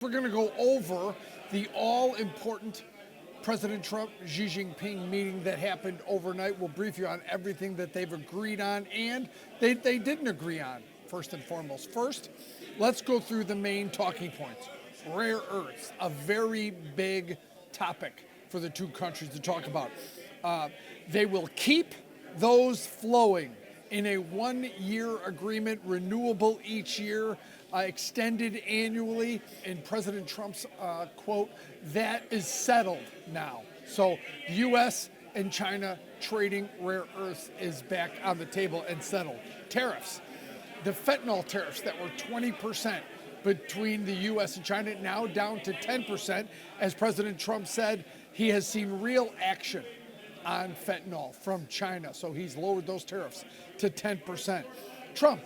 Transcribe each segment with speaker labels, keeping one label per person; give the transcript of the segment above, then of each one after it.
Speaker 1: We're going to go over the all-important President Trump Xi Jinping meeting that happened overnight. We'll brief you on everything that they've agreed on and they didn't agree on, first and foremost. First, let's go through the main talking points. Rare earths, a very big topic for the two countries to talk about. They will keep those flowing in a one-year agreement, renewable each year, extended annually. In President Trump's quote, that is settled now. So the U.S. and China trading rare earths is back on the table and settled. Tariffs, the fentanyl tariffs that were 20% between the U.S. and China, now down to 10%. As President Trump said, he has seen real action on fentanyl from China, so he's lowered those tariffs to 10%. Trump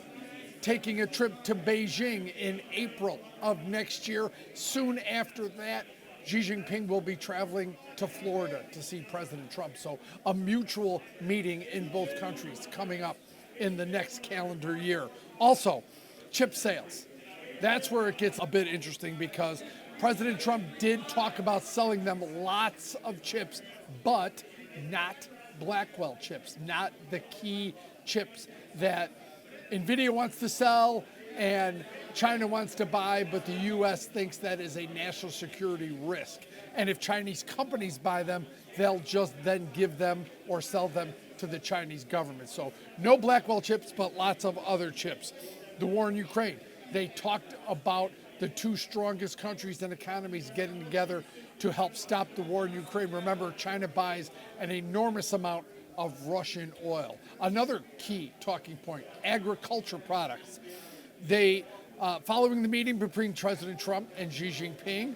Speaker 1: taking a trip to Beijing in April of next year. Soon after that, Xi Jinping will be traveling to Florida to see President Trump. So a mutual meeting in both countries coming up in the next calendar year. Also, chip sales. That's where it gets a bit interesting because President Trump did talk about selling them lots of chips, but not Blackwell chips, not the key chips that Nvidia wants to sell and China wants to buy, but the U.S. thinks that is a national security risk. And if Chinese companies buy them, they'll just then give them or sell them to the Chinese government. So no Blackwell chips, but lots of other chips. The war in Ukraine. They talked about the two strongest countries and economies getting together to help stop the war in Ukraine. Remember, China buys an enormous amount of Russian oil. Another key talking point, agriculture products. They, following the meeting between President Trump and Xi Jinping,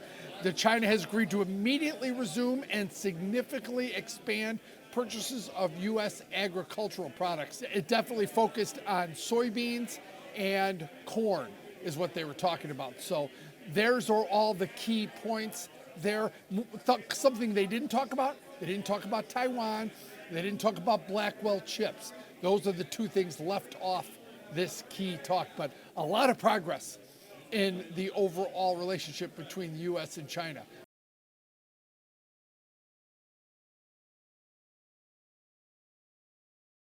Speaker 1: China has agreed to immediately resume and significantly expand purchases of U.S. agricultural products. It definitely focused on soybeans and corn is what they were talking about. So there's all the key points there. Something they didn't talk about Taiwan. They didn't talk about Blackwell chips. Those are the two things left off this key talk, but a lot of progress in the overall relationship between the U.S. and China.